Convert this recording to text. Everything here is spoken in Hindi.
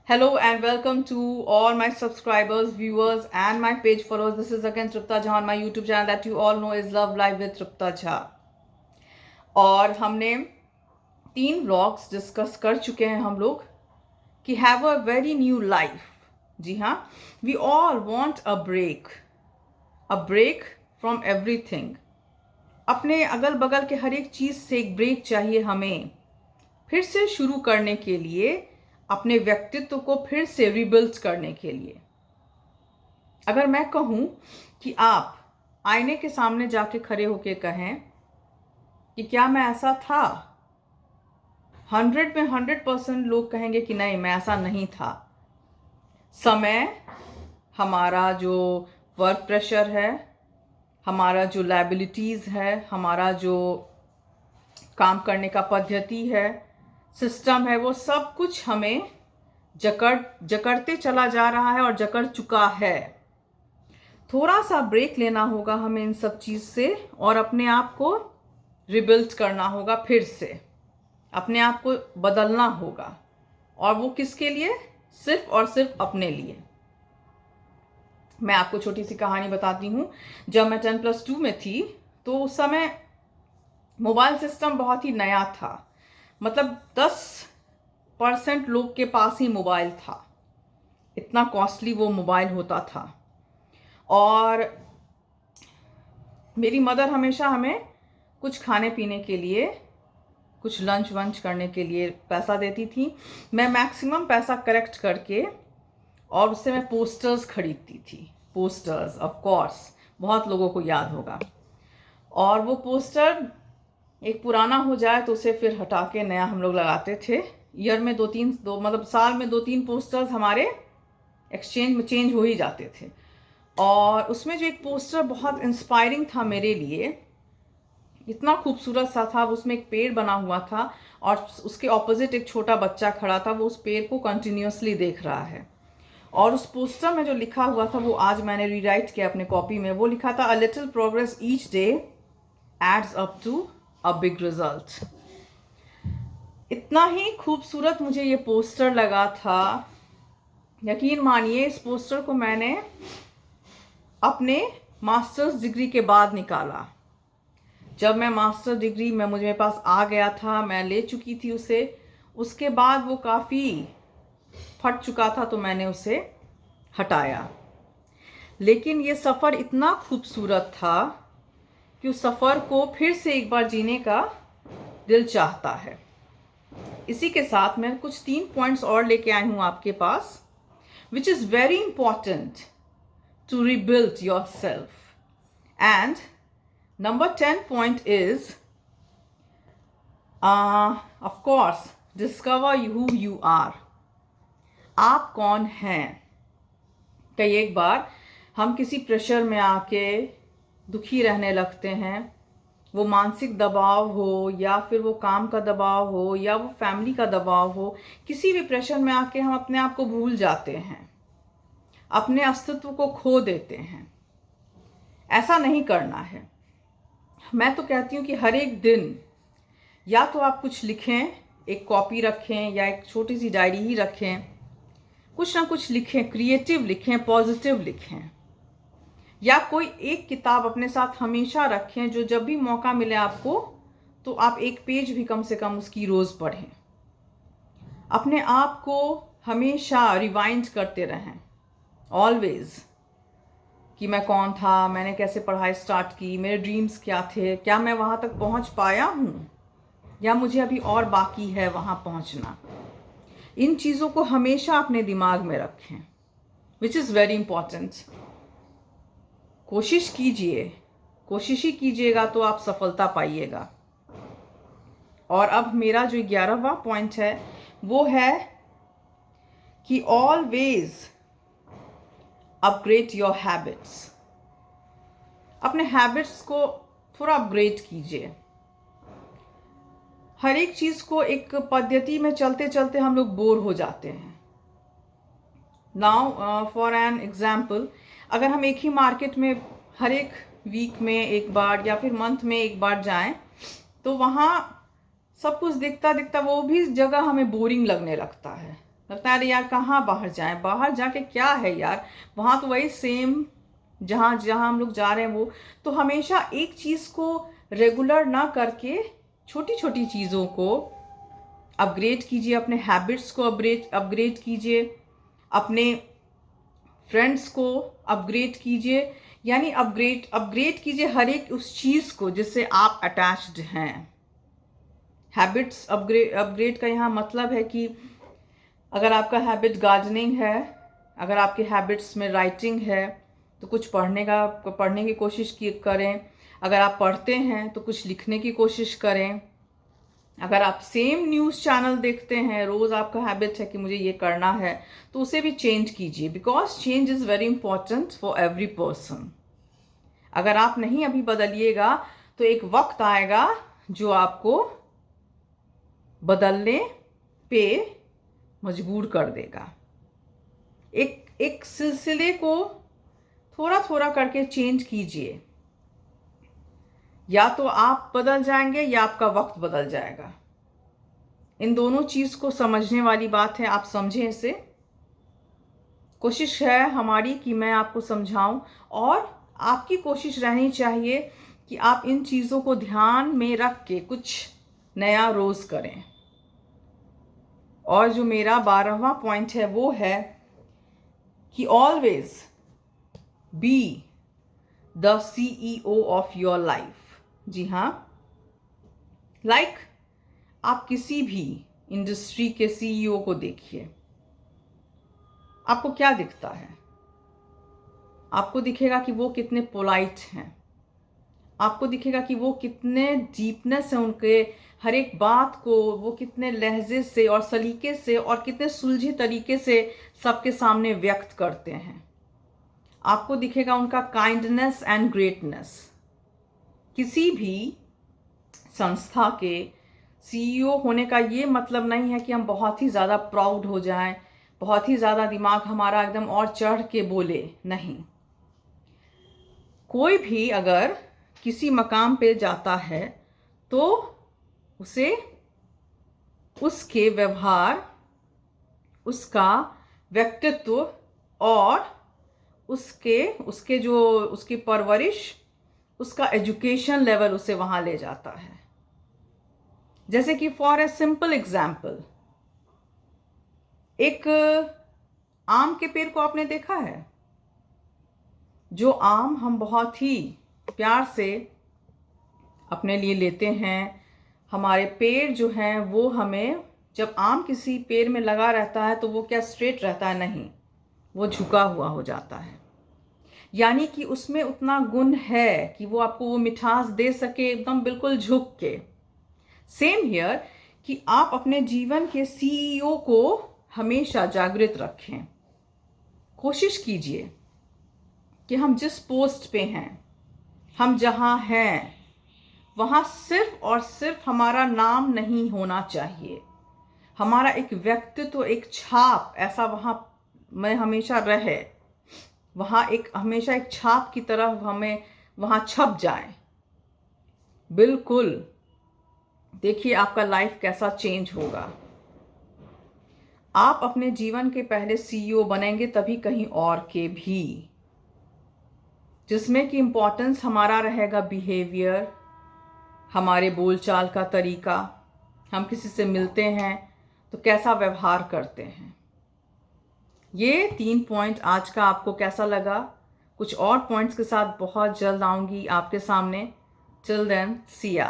Hello and welcome to all my subscribers, viewers, and my page followers. This is again Tripta Jha on my YouTube channel that you all know is Love Live with Tripta Jha. और हमने 3 व्लॉग्स डिस्कस कर चुके हैं हम लोग कि have a very new life. जी हाँ, we all want a break from everything. अपने अगल बगल के हर एक चीज़ से एक ब्रेक चाहिए हमें, फिर से शुरू करने के लिए, अपने व्यक्तित्व को फिर से रिबिल्ड करने के लिए. अगर मैं कहूँ कि आप आईने के सामने जाके खड़े होके कहें कि क्या मैं ऐसा था, 100 में 100% लोग कहेंगे कि नहीं, मैं ऐसा नहीं था. समय, हमारा जो वर्क प्रेशर है, हमारा जो लायबिलिटीज़ है, हमारा जो काम करने का पद्धति है, सिस्टम है, वो सब कुछ हमें जकड़ते चला जा रहा है और जकड़ चुका है. थोड़ा सा ब्रेक लेना होगा हमें इन सब चीज़ से और अपने आप को रिबिल्ड करना होगा, फिर से अपने आप को बदलना होगा. और वो किसके लिए? सिर्फ और सिर्फ अपने लिए. मैं आपको छोटी सी कहानी बताती हूँ. जब मैं 10+2 में थी तो उस समय मोबाइल सिस्टम बहुत ही नया था. मतलब 10% लोग के पास ही मोबाइल था. इतना कॉस्टली वो मोबाइल होता था. और मेरी मदर हमेशा हमें कुछ खाने पीने के लिए, कुछ लंच वंच करने के लिए पैसा देती थी. मैं मैक्सिमम पैसा कलेक्ट करके और उससे मैं पोस्टर्स खरीदती थी. पोस्टर्स ऑफ कोर्स बहुत लोगों को याद होगा. और वो पोस्टर एक पुराना हो जाए तो उसे फिर हटा के नया हम लोग लगाते थे. ईयर में मतलब साल में 2-3 पोस्टर्स हमारे एक्सचेंज में चेंज हो ही जाते थे. और उसमें जो एक पोस्टर बहुत इंस्पायरिंग था मेरे लिए, इतना खूबसूरत सा था. उसमें एक पेड़ बना हुआ था और उसके ऑपोजिट एक छोटा बच्चा खड़ा था. वो उस पेड़ को कंटिन्यूसली देख रहा है. और उस पोस्टर में जो लिखा हुआ था वो आज मैंने रीराइट किया अपने कॉपी में. वो लिखा था, a little progress each day adds up to a big result. इतना ही खूबसूरत मुझे ये पोस्टर लगा था. यकीन मानिए, इस पोस्टर को मैंने अपने मास्टर्स डिग्री के बाद निकाला. जब मैं मास्टर डिग्री में मेरे पास आ गया था, मैं ले चुकी थी उसे. उसके बाद वो काफ़ी फट चुका था तो मैंने उसे हटाया. लेकिन ये सफ़र इतना खूबसूरत था कि उस सफ़र को फिर से एक बार जीने का दिल चाहता है. इसी के साथ मैं कुछ 3 पॉइंट्स और लेके आई हूँ आपके पास, which is very important to rebuild yourself. And number 10 point is, of course, discover who you are. आप कौन हैं? कई एक बार हम किसी प्रेशर में आके दुखी रहने लगते हैं. वो मानसिक दबाव हो या फिर वो काम का दबाव हो या वो फैमिली का दबाव हो, किसी भी प्रेशर में आके हम अपने आप को भूल जाते हैं, अपने अस्तित्व को खो देते हैं. ऐसा नहीं करना है. मैं तो कहती हूँ कि हर एक दिन या तो आप कुछ लिखें, एक कॉपी रखें या एक छोटी सी डायरी ही रखें. कुछ ना कुछ लिखें, क्रिएटिव लिखें, पॉजिटिव लिखें. या कोई एक किताब अपने साथ हमेशा रखें जो जब भी मौका मिले आपको तो आप एक पेज भी कम से कम उसकी रोज़ पढ़ें. अपने आप को हमेशा रिवाइंड करते रहें, ऑलवेज, कि मैं कौन था, मैंने कैसे पढ़ाई स्टार्ट की, मेरे ड्रीम्स क्या थे, क्या मैं वहाँ तक पहुँच पाया हूँ या मुझे अभी और बाकी है वहाँ पहुँचना. इन चीज़ों को हमेशा अपने दिमाग में रखें, विच इज़ वेरी इम्पॉर्टेंट. कोशिश कीजिए, कोशिश ही कीजिएगा तो आप सफलता पाइएगा. और अब मेरा जो 11वां पॉइंट है वो है कि ऑलवेज अपग्रेड योर हैबिट्स. अपने हैबिट्स को थोड़ा अपग्रेड कीजिए. हर एक चीज़ को एक पद्धति में चलते चलते हम लोग बोर हो जाते हैं. नाउ फॉर एन एग्जाम्पल, अगर हम एक ही मार्केट में हर एक वीक में एक बार या फिर मंथ में एक बार जाएं तो वहाँ सब कुछ दिखता दिखता वो भी जगह हमें बोरिंग लगने लगता है. लगता है अरे यार कहाँ बाहर जाएं, बाहर जाके क्या है यार, वहाँ तो वही सेम जहाँ जहाँ हम लोग जा रहे हैं वो। तो हमेशा एक चीज़ को रेगुलर ना करके छोटी छोटी चीज़ों को अपग्रेड कीजिए, अपने हैबिट्स को अपग्रेड कीजिए, अपने फ्रेंड्स को अपग्रेड कीजिए, यानी अपग्रेड कीजिए हर एक उस चीज़ को जिससे आप अटैच्ड हैं। हैबिट्स अपग्रेड का यहाँ मतलब है कि अगर आपका हैबिट गार्डनिंग है, अगर आपके हैबिट्स में राइटिंग है तो कुछ पढ़ने की कोशिश करें। अगर आप पढ़ते हैं तो कुछ लिखने की कोशिश करें। अगर आप सेम न्यूज़ चैनल देखते हैं, रोज़ आपका हैबिट है कि मुझे ये करना है, तो उसे भी चेंज कीजिए, because change is very important for every person. अगर आप नहीं अभी बदलिएगा तो एक वक्त आएगा जो आपको बदलने पे मजबूर कर देगा। एक सिलसिले को थोड़ा थोड़ा करके चेंज कीजिए, या तो आप बदल जाएंगे या आपका वक्त बदल जाएगा। इन दोनों चीज़ को समझने वाली बात है, आप समझें इसे। कोशिश है हमारी कि मैं आपको समझाऊं, और आपकी कोशिश रहनी चाहिए कि आप इन चीज़ों को ध्यान में रख के कुछ नया रोज़ करें। और जो मेरा 12वां पॉइंट है वो है कि always be the CEO of your life. जी हाँ, लाइक आप किसी भी इंडस्ट्री के CEO को देखिए, आपको क्या दिखता है? आपको दिखेगा कि वो कितने पोलाइट हैं, आपको दिखेगा कि वो कितने डीपनेस है उनके हर एक बात को, वो कितने लहजे से और सलीके से और कितने सुलझे तरीके से सबके सामने व्यक्त करते हैं। आपको दिखेगा उनका काइंडनेस एंड ग्रेटनेस। किसी भी संस्था के CEO होने का ये मतलब नहीं है कि हम बहुत ही ज़्यादा प्राउड हो जाएं, बहुत ही ज़्यादा दिमाग हमारा एकदम और चढ़ के बोले, नहीं। कोई भी अगर किसी मकाम पे जाता है तो उसे उसके व्यवहार, उसका व्यक्तित्व और उसकी परवरिश, उसका एजुकेशन लेवल उसे वहाँ ले जाता है। जैसे कि फॉर ए सिंपल एग्जाम्पल, एक आम के पेड़ को आपने देखा है? जो आम हम बहुत ही प्यार से अपने लिए लेते हैं, हमारे पेड़ जो हैं वो हमें, जब आम किसी पेड़ में लगा रहता है तो वो क्या स्ट्रेट रहता है? नहीं, वो झुका हुआ हो जाता है। यानी कि उसमें उतना गुण है कि वो आपको वो मिठास दे सके एकदम बिल्कुल झुक के। सेम हियर, कि आप अपने जीवन के CEO को हमेशा जागृत रखें। कोशिश कीजिए कि हम जिस पोस्ट पे हैं, हम जहाँ हैं, वहाँ सिर्फ और सिर्फ हमारा नाम नहीं होना चाहिए। हमारा एक व्यक्तित्व, एक छाप ऐसा वहाँ में हमेशा रहे, वहाँ हमेशा एक छाप की तरह हमें वहाँ छप जाए। बिल्कुल, देखिए आपका लाइफ कैसा चेंज होगा। आप अपने जीवन के पहले CEO बनेंगे तभी कहीं और के भी, जिसमें कि इम्पोर्टेंस हमारा रहेगा बिहेवियर, हमारे बोलचाल का तरीका, हम किसी से मिलते हैं तो कैसा व्यवहार करते हैं। ये 3 पॉइंट आज का आपको कैसा लगा? कुछ और पॉइंट्स के साथ बहुत जल्द आऊँगी आपके सामने। टिल देन, सी या।